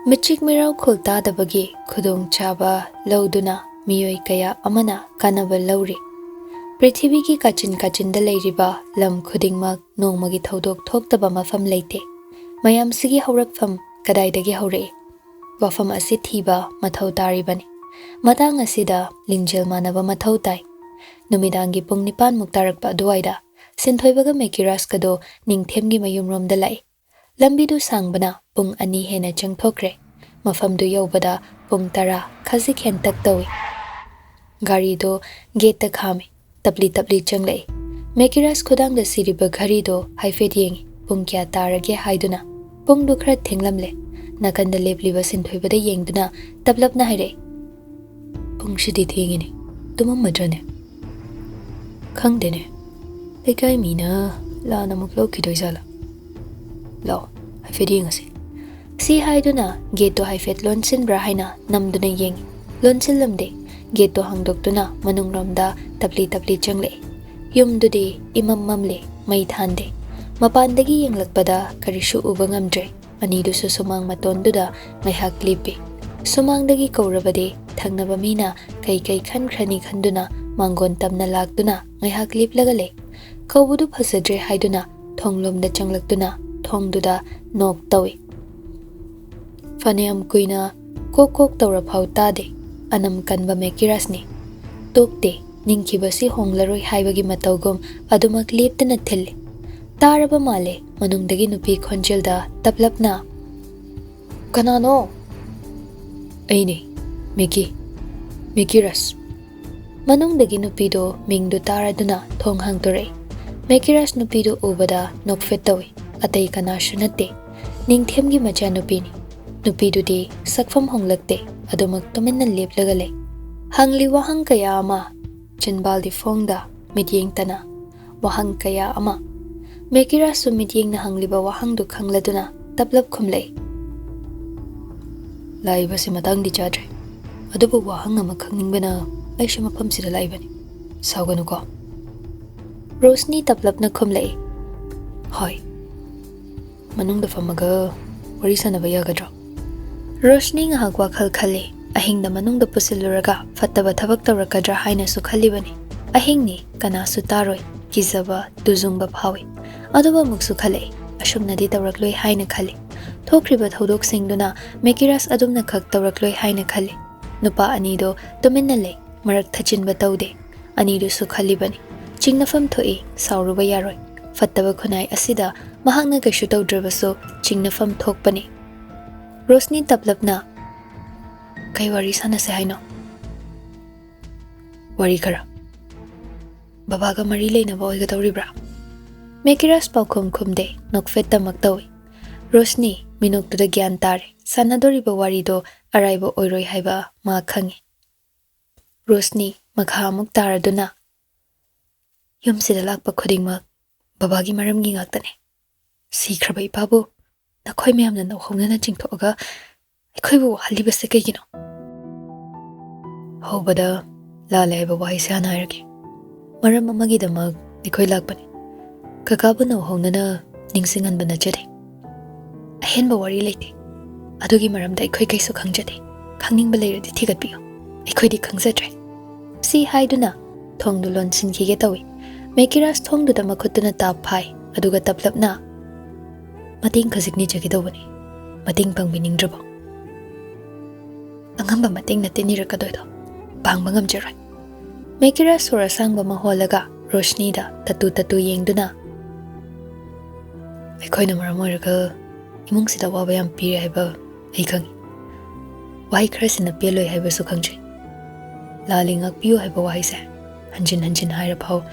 Michik mirau khulta dabagi khudong chaba lauduna miyoi kaya amana kanaba lauri. Prithibi ki kachin da leiriba lam khudingmak nongmagi thodok thoktaba mafam leite. Mayam sigi haurakfam kadaidagi haure. Wafam asi thiba mathau taribani. Matang asida lingjel manaba mathau tai. Numidangi pung nipan muktarakpa duwaida. Sinthoibaga mekiras kado ningthemgi mayumromda lai. Lambidu sangbana pung ani hena changthokre. Mafamdu yaubada pung tara khazik hentak tawi. Gari do gate khame. Tapli changlai. Mekiras khudang da siriba ghari do haifet yengi. Pung kya tarage haiduna. Pung du khra thinglamle. Nakanda lepliba sinthoibada yengduna tablapna haire. Pung shidi thingini. Tumam madrane. Khangdene. Lekai mina la namuk lo kidoi sala. Lo haifet yengasi. Si haiduna gate do haifet lonsin bra haina namduna yengi. Lonsin lamde. Gate do hangdokduna manungramda tapli changle. Yumdudi imam mamle may thande. Mapandagi yenglakpada karishu uba ngamdre. Anidu su sumang matonduda may haklipi. Sumangdagi kaurabade thangnaba mina kay khan khrani khanduna mangon tamna lagduna ngay haklip lagale. Kaubudu phasadre haiduna thonglomda changlakduna thongduda nok tawi. Faneam kuina kok tawra phau tade. Anam kanba mekirasni. Tokte ningkibasi honglaroi haibagi matawgom adumak leptana thille. Taraba male manungdagi nupi khonjelda taplapna. Kanano? Ainy, Mekiras. Manungdagi nupido mingdu taraduna thong hangtore. Mekiras nupido ubada nokfetawi. Atay kanashu nate. Ningthemgi macha nupini. Nupido di sakfam honglakte. Adumak tuminna leplagale. Hangli wahang kaya ama. Chinbal di fongda midyeng tana. Wahang kaya ama. Mekiras su midyeng na hangliba wahang du khangladuna taplap khumlay. Laiba si matang di chadre. Adubo wahang ama khangningbana ay siya mapam sila laibani. Sawganu ko. Rosni taplap na khumlay. Hoy. Manung da famaga warisa na bayagadro. Roshni nga WakhaL khali. Ahing da manung da pusiluraga fataba thabak tawrakadra haina su khalibani. Ahing ni kana su taroy. Kizaba duzungba phawi. Aduba muksu khali. Ashumna di tawrakloi haina khali. Thokriba thodok singduna Mekiras adumna khak tawrakloi haina khali. Nupa anido tuminna lay. Marak thachinba tawde. Anido su khalibani. Chingnafam thoi sauruba yaroy. Fattaba khunai asida mahakna kashu tawdrabaso chingnafam thokpani. Rosni taplapna. Kay wari sana se haino. Wari kara. Babaga marilay na baoy gatawribra. Mekiras paukum kumde nokfeta magtawi. Rosni minoktuda gyan tare. Sanadoriba wari do araiba oiroy haiba mga khangi. Rosni maghamuk taraduna. Yumsida lakpa khudingmak. Babagi maramgi ngaktane. Sikraba ipabu. Nakoy mayamna nauhongna chingthoga. Aikoibu halibase kaygino. Hobada lalaiba wahise hanayargi. Maram amagidamag aikoy lakpani. Kakabu nauhongna ningsinganba najade. Ahenba wari leite. Adugi maramda aikoy kaiso khangjade. Khangningba leiradi thigatpiyo. Aikoydi khangjadre. Si haiduna thongdu lonsinkige tawi. Mekiras thongduda makhutuna tap phai. Aduga taplapna. Mating khazikni jagidawani. Mating pangbiningdrabo. Angamba mating natinirakadoido. Bangba ngamjaroy. Mekiras surasangba maholaga Roshni da tatu yengduna. Aikoyna maramoiraga imungsida waba yam piri haiba ai khangi. Wahi kharasina peloi haiba su khangjai. Lali ngakpiyo haiba wahise hanjin haira phau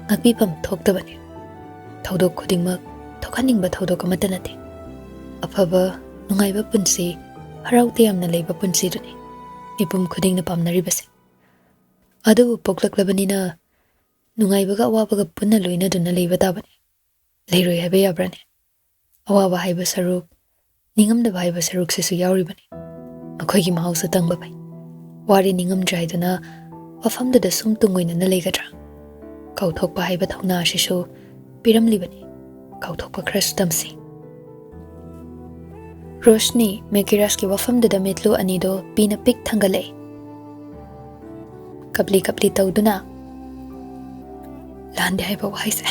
ngakpipam thoktabani. Thodok khudingmak thokhaningba thodok amata nate. Afaba nungaiba punsi haraute yamna leiba punsi duni. Mipum khudingna pamnaribase. Adubu poklaklabanina nungaibaga awabaga punna loina duna leiba tabani. Leiroi haiba yabrani. Awaba haiba saruk ningamdaba haiba saruk sisu yauribani. Akoigi mahausa tangba bai. Wari ningamdraiduna wafamdada sum tungoina na leigadra. Kauthokpa haiba thauna ashisu piramlibani. Kauthokpa khrasu tamsi. Roshni Mekiras ki wafamduda mitlu anido pina pik thangalei. Kapli tauduna. Lande haiba waise.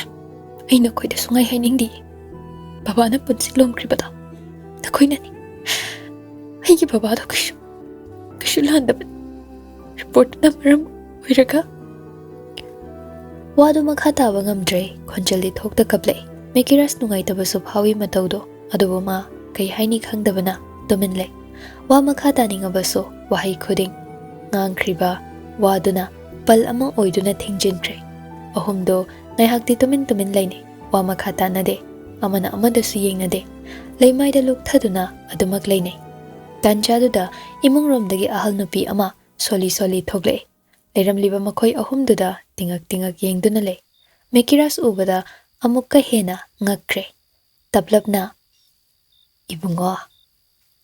Aina koida sungai hainingdi. Baba na punsi lomkribada. Takoina ni. Aigi baba do kishu landa report na maram oiraga. Wadu makha taba ngamdre khonjali thokta kaplei. Mekiras nungai taba subhawi mataudo adubo ma kai haini khangdabana domin lei. Wa makha taningabaso wahai khuding ngangkriba waduna pal ama oiduna thingjintre. Ahumdo naihakti tumin laini. Wa makha tanade amana amadasu yengnade. Leimaida lukthaduna adumak leinei. Tanchaduda imungromdagi ahal nupi ama soli thoglei. Leiramliba makhoi ahumduda tingak yengduna lei. Mekiras ubada amukka hena ngakre. Tablapna ibungo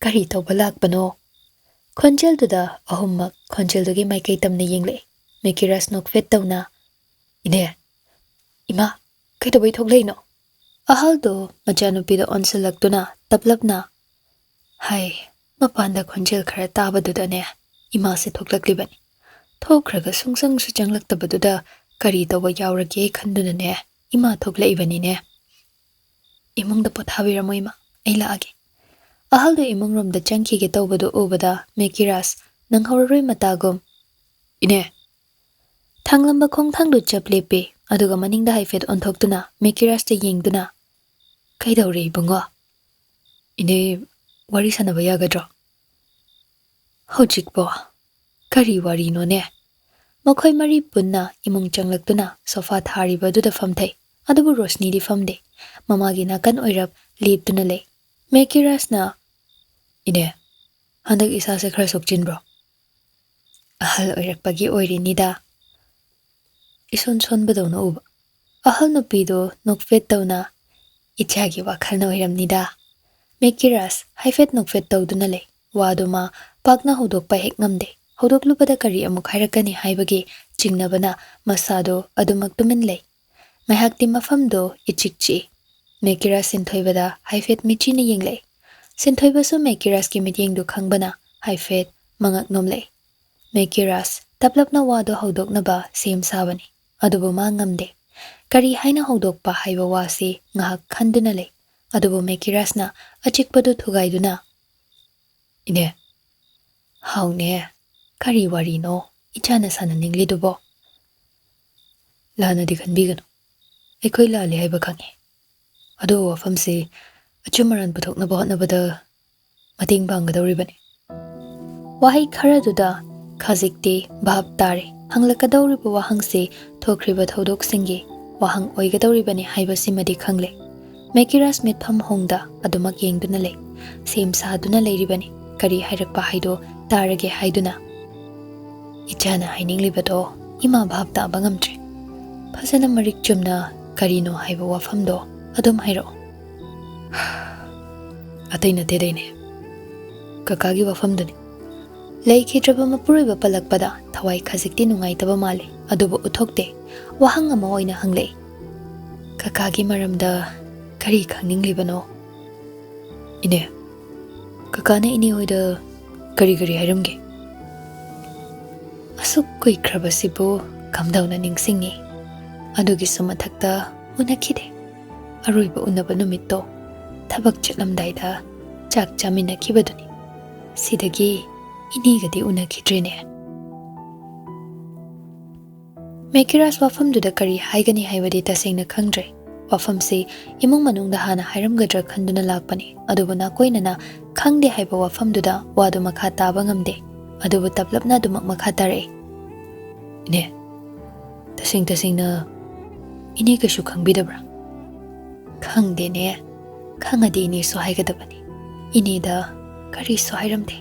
kari tawba lakbano. Khonjelduda ahummak khonjeldugi maikai tamna yenglei. Mekiras nokfet tawna ine ima kaitabai thoglei no. Ahaldo machanupido onsalakduna tablapna hai mapanda khonjel khara tabadudane ima se thoklaklibani. Thokraga sungsang su changlaktabaduda kari tawba yaurage khandunane ima thoklaibanine. Imungda pothabiramo ima ai laage. Ahaldo imungromda changkhige tawbadu ubada Mekiras nanghorroi matagum ine thanglamba khongthangdu chaplepe aduga maningda haifet onthokduna Mekiras te yengduna kaidawre bungo ine wari sanaba yagadro hojikbo kari wari no ne. Makhoi mari punna imung changlakduna sofa tharibaduda famthai adubu Roshni di famde mamagi nakan oirap lepduna lei. Mekiras na ine handak isa se khara sokchinbro ahal oirakpagi oirinida ison badawna uba. Ahal nupido nokfet tawna ichagi WakhaL na oiramnida. Mekiras haifet nokfet tawduna lei. Waduma pakna hodokpa hek ngamde. Hodoklubada kari amuk hairakani haibagi chingnabana masado adumak tumin lei. Maihakti mafamdo ichikchi. Mekiras sinthoibada haifet michina yenglei. Sinthoibasu Mekiras ki mityengdu khangbana haifet mangak nomlei. Mekiras taplapna wado hodoknaba sem sabani. Adubu ma ngamde. Kari haina hodokpa haiba wasi ngahak khanduna lei. Adubu Mekiras na achikpadu thugaiduna ine haune kari wari no ichana sana ninglidubo lana di kanbigano ekoi lali haiba khangi ado wafamse achumaran puthoknaba hotnabada mating banggadawribani. Wahai kharaduda khajikte bhab tare hanglakadawriba wahangse thokriba thodoksingi wahang oigadawribani haibasimadi khangle. Mekiras mitpham hongda adumak yengduna lei. Sem saduna leiribani kari hairakpa haido tarage haiduna ichana haininglibado ima bhab ta bangamtre. Phasana marik chumna karino haiba wafamdo adum hairo ataina tedaine kakagi wafamdani leikitraba mapuroiba palakpada thawai khajikti nungaitaba male adubu uthokte wahang ama oina hanglei. Kakagi maramda kari khangninglibano ine kakana ini oida kari hairamge asuk koi krabasibu kamdauna ningsingi adugi sumathakta unakhide aroiba unaba numitto thabak chatlamdaida chak chamina khibaduni sidagi inigadi unakhidrene. Mekiras wafamduda kari haigani haibadi tasengna khangdre. Wafamse imung manungda hana hairamgadra khanduna lakpani adubu nakoinana khangde haiba wafamduda wadu makha taba ngamde adubu taplapna dumak makha tare ine tasengna ine kashu khangbidabra khangde ne khangadi ine so haigadabani ine da kari so hairamde.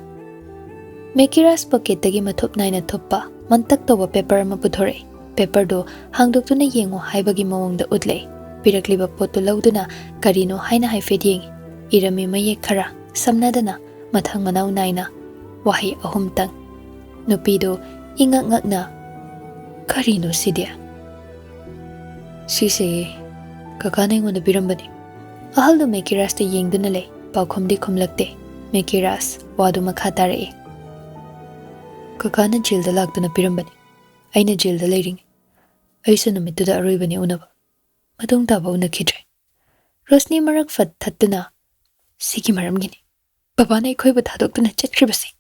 Mekiras pocket dagi mathup naina thuppa mantak toba paper ama puthore. Paper do hangdoktuna yengo haibagi mawongda utlei. Pirakliba potu lauduna karino haina haifet yengi irami mayek khara samnadana mathang manau naina wahi ahumtang nupido ingak-ngakna karino sidia sise kakana ingona birambani. Ahaldo Mekiras te yengduna lei paukhomdi khumlakte Mekiras wadu makha tarai. Kakana jail da laktuna pirambani. Aina jail da leiring. Aisu numituda aroibani unaba. Matung taba unakhidre. Rosni marak fat thattuna. Sigi maramgini. Babana ikhoiba thadoktuna chatkribasi.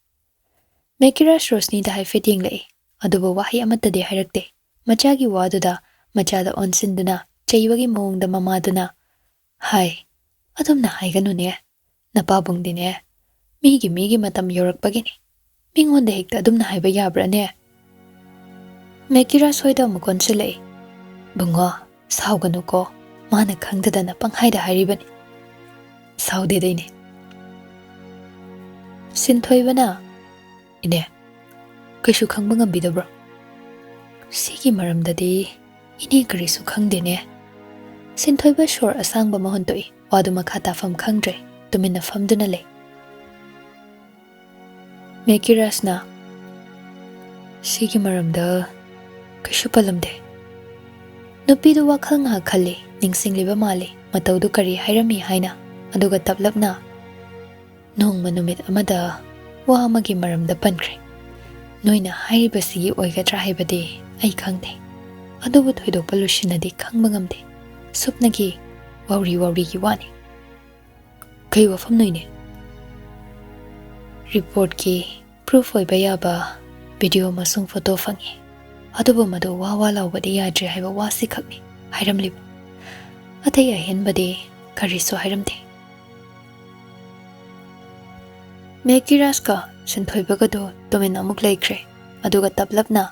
Mekiras Rosni da haifet yenglai. Aduba wahi amatade hairakte. Machagi waduda machada onsinduna chaibagi maungda mamaduna. Hai. Adumna haiganune. Napabungdine. Migi matam yorakpagini. Mingonda hekta adumna haiba yabrane. Mekiras hoida mukonsilai. Bungo, sauganu ko. Mana khangdadana panghaida hairibani. Saude daine. Sinthoibana. Ine. Kaishu khangba ngambidabro. Sigi maramdadi ini karisu khangdene. Sinthoiba shor asangba mahontoi. Wadu makha tafam khangdre. Tumina famduna le. Mekirasna. Sigi maramda kaishu palamde. Nupidu WakhaL nga khali ningsingliba mali mataudu kari hairami haina aduga taplapna. Nong manumit amada wa amagi maramda pankre. Noina hairibasigi oigadra haibade ai khangde. Adubu thoidokpa lusinadi khangba ngamde. Supnagi wawri ki wani. Kai wafam noine. Report ki proof oiba yaba video masung photo fangi. Adubu madu wawa laubadi yadre haiba wasi khakni hairamliba. Atai ahenbade kariso hairamde. Mekiras ka sinthoibaga do tumina amuk laikre. Aduga taplapna.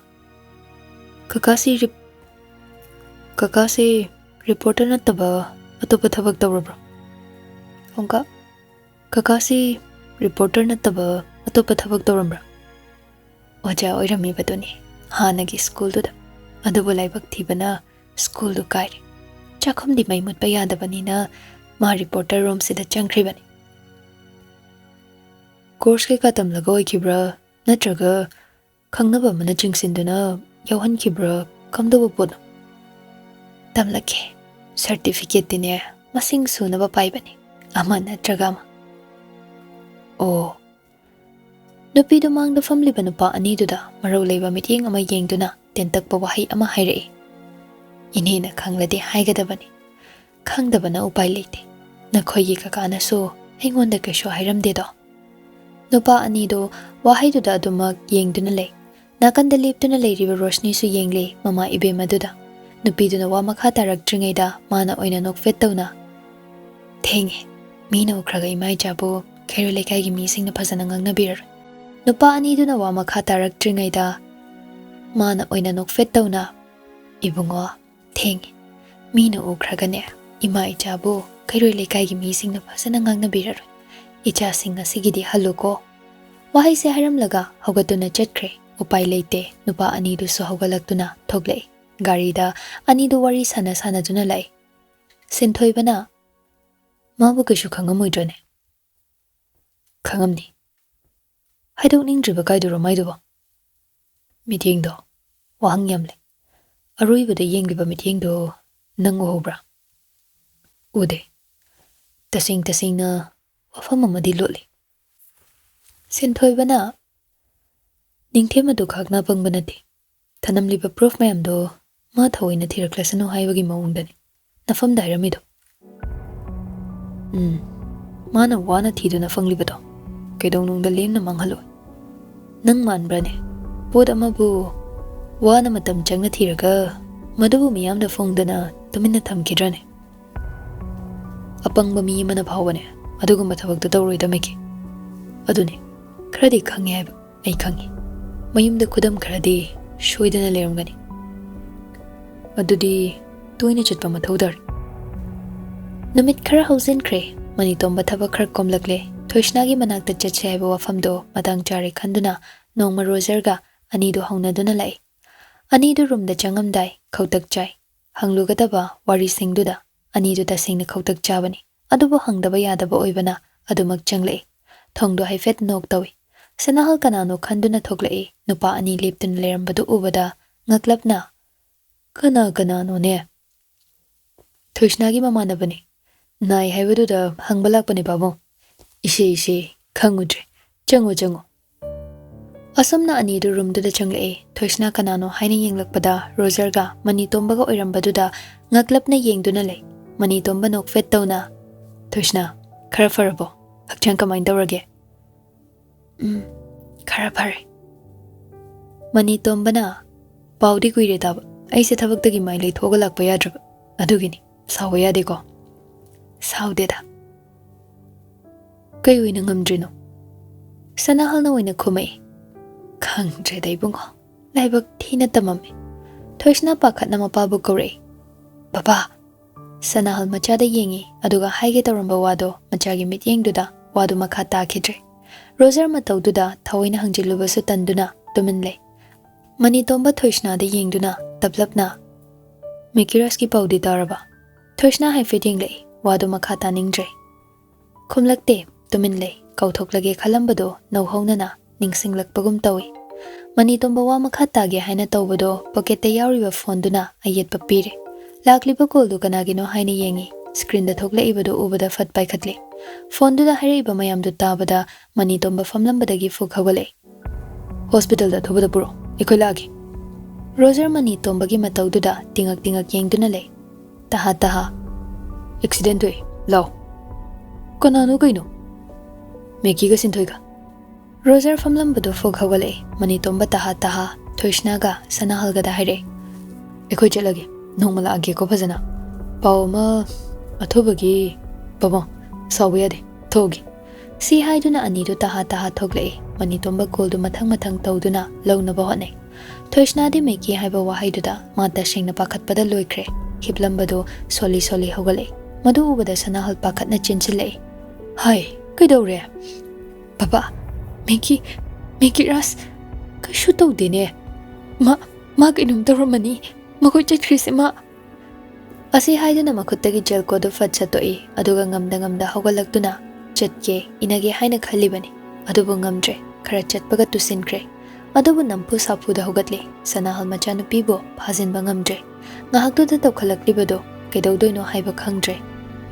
Kakasi reporter nattaba atopa thabak tawrabro. Onka kakasi reporter nattaba atopa thabak tawrambra. Oja oirami baduni. Hanagi school do da. Adubu laibak thibana school do kairi. Chakhom di mai mutpa yadabani na ma reporter room sida changkribani. Course ke katam laga oikibra natraga khangnaba mana chingsinduna yauhan kibra kamdaba podo. Tamlake certificate dine masing sunaba paibani. Ama natraga ama. Oh. Nupidu mangda famliba nupa aniduda marau leiba mityeng ama yengduna tentakpa wahi ama hairai. Inhina khangladi haigadabani. Khangdabana upai leite. Nakhoigi kakana so aingonda kaisho hairamde do. Nupa anido wahaiduda adumak yengduna lei. Nakanda leptuna leiriba Rosni su yengle mama ibe maduda. Nupiduna wa makha tarakdringaida mana oina nokfet tawna. Thengi. Mina ukraga imai jabu khairo lekaigi misingna phajana ngangnabirar. Nupa aniduna wa makha tarakdringaida mana oina nokfet tawna. Ibungo thengi. Mina ukragane imai jabu khairo lekaigi misingna phajana ngangnabirar. Icha singa sigidi haluko. Wahai se haram laga hogatuna chatkre. Upai leite nupa anidu so hogalaktuna thoglei. Garida anidu wari sana duna lai. Sinthoibana. Mabu kashu khangamoidrone. Khangamni. Haidok ningdriba kaiduro maiduba. Mityengdo wahang yamle. Aroibada yengliba mityengdo nang uhobra. Ude. Tasing na wafam amadi loli. Sinthoibana. Ningthema do khakna pangbanati. Thanamliba proof mayamdo ma thawaina thiraklasanu haibagi maungdani. Nafam dairamido. Mana wana thiduna fanglibado. Kaidongnungda lemna manghalo. Nang manbrane. Pod amabu wana matam changna thiraga madubu miyamda fongdana tumina thamkidrane. Apangba mi mana phawbane. Adugumba thabakta tawroidameki. Adune kharadi khangi haiba ai khangi. Mayumda khudam kharadi shoidana leramgani. Adudi toina chatpa mathaudar. Numit khara hausinkre mani tomba thaba khar komlakle thoisnagi manakta chatse haiba wafamdo matang chare khanduna nongma rojarga anidu haunaduna lai. Anidu rumda changamdai khautak chai. Hanglugadaba wari singduda anidu tasingna khautak chabani. Adubu hangdaba yadaba oibana adumak changlei. Thongdo haifet nok tawi. Sanahal kanano khanduna thoglei nupa ani leptun lerambadu ubada ngaklapna. Kanano ne. Thoisnagi mamanabani. Nai haibaduda hangbalakpani babo. Ise Khangudre, chango. Asomna ani du room duda changle, Thoishna kanano haina yenglakpada, Roserga, Mani tombaga oirambaduda, ngaklapna yengduna le, Mani tomba nok fet tawna. Thoishna, khara farabo, hakchang kamay dawrage. Khara fare. Mani tomba na, paudi kuire tab, aise thabagdagi mai le thoga lakpa yadraba, adugini, sawa yadeko. Saudeda. Kay uwi nangamdrino. Sanahal na uwi na kumay. Khangdre day bungo. Laibag tina tamami. Thoishna pakat na mapabu kore. Baba. Sanahal machada yengi. Aduga haige taramba wado. Machagi mit yengduda. Wado makata kidre. Roser mataw duda. Thaway na hangjiluba su tanduna. Tuminle. Mani tomba Thoishna da yengduna. Tablap na. Mikiras ki paudi taraba. Thoishna hai fitting le. Wado makata ningdre. Kumlakte. Tuminle. Kautoklage kalambado. Nauhawnana. Ningsinglakpagum tawi. Mani tomba wa makhatage haina tawbado pocket yauriba phone duna ayet papire. Lakliba call du kanagino haina yengi. Screen da thokla ibado ubada fat paikhatle. Phone duna hariba mayam du tabada mani tomba famlambadagi fuk hawale. Hospital da thobada puro. Ikolagi. Roser mani tomba gi mataw duda tingak yengduna le. Taha. Accident we. Law. Kanano kaino? Meki ga sintoiga. Roser famlambado fog hawale, Mani tomba taha, Thoishna ga Sanahal ga dahire. Ekoi chalage, nongmala age ko phajana. Pao ma athobagi, baba, sawiya de, thogi. Si haiduna anidu taha thogle, Mani tomba goldu mathang tawduna lawna bahone. Thoishna de meki haiba wahaiduda mata shingna pakhatpada loikre. Hiplambado soli hawale. Madu ubada Sanahal pakhatna chinchile. Hai, kaidawre? Papa. Meki ras kashu tawdene ma kainum taramani makoi chakrise ma asi haiduna makhuttagi gel ko do fat chatoi aduga ngamda hawalaktuna chatke inage haina khalibani adubu ngamdre khara chatpaga tusinkre adubu nampu sapu da hogatle Sanahal machanu pibo phajin bangamdre ngahaktu da tawkhalaklibodo kedawdoino haiba khangdre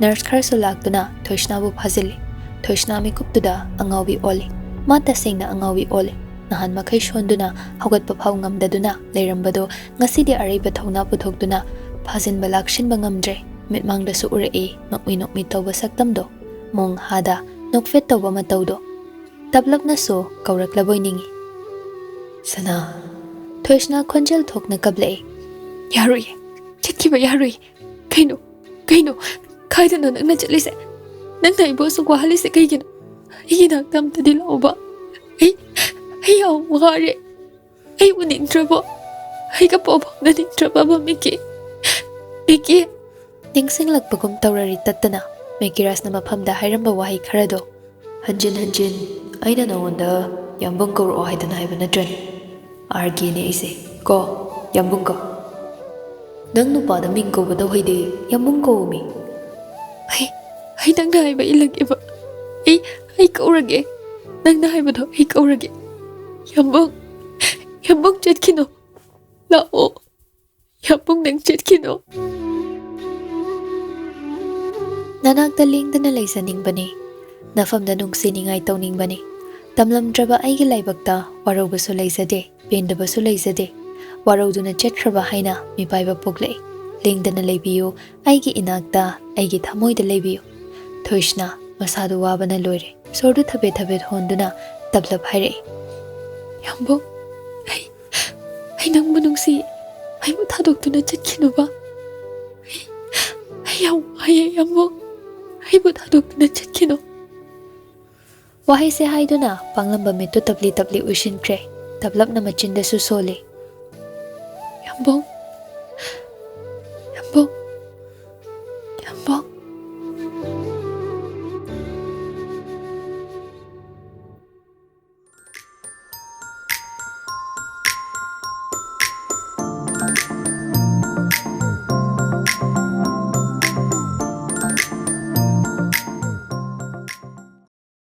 nurse khara so laktuna Thoishna bu phajili Thoishna mi kuptuda angawi oli Mata singna angawi ole. Nahan makai shonduna hagat papaw ngamdaduna leirambado ngasidi arayba thawna puthokduna phajin balakshin bangamdre mitmangda su ure nokmi tawba saktamdo mong hada nokfet tawba matawdo tablapna so kawraklaboy ningi Sana Thoishna khonjal thokna kable yarui chitkiba yarui kaino kaidano nangna chalise nangna ibosu wahalise kaigino Inak tam tadi lauba. Ay yaw makari. Ay unin trabo. Ay kapobong na ning traba ba Miki. Ningsing lagpagum tawrari tatana. Miki ras na mapamda hayramba wahay karado. Hanjin. Ay na nawanda. Yambong ko ro ay tanay ba na dyan. Argi ni isi. Ko. Yambong ko. Nang nupada mingko ba daw haydi. Yambong ko umi. Ay nang nahay ba ilang iba. Ay kaurage. Nang nahay ba daw? Ay kaurage. Yambong chat kino. Lao. Yambong nang chat kino. Nanagdaling danalay sa ning bani. Nafamda nung siningay taw ning bani. Tamlam draba ay gilay bagta. Waraw ba sulay sa de. Penda ba sulay sa de. Waraw do na chat traba hay na. Mipay ba puglay. Ling danalay biyo. Ay gi inagda. Ay gi tamoy dalay biyo. Thoishna. Masado waba na loire. Sordo thabet honduna tablap haire. Yambong, ay nang manong si, ay matadok to na chatkino ba? Ay yambong, ay matadok to na chatkino. Wahay se hay do na, panglamba mito tabli ushin kre, tablap na machinda susole. Yambong,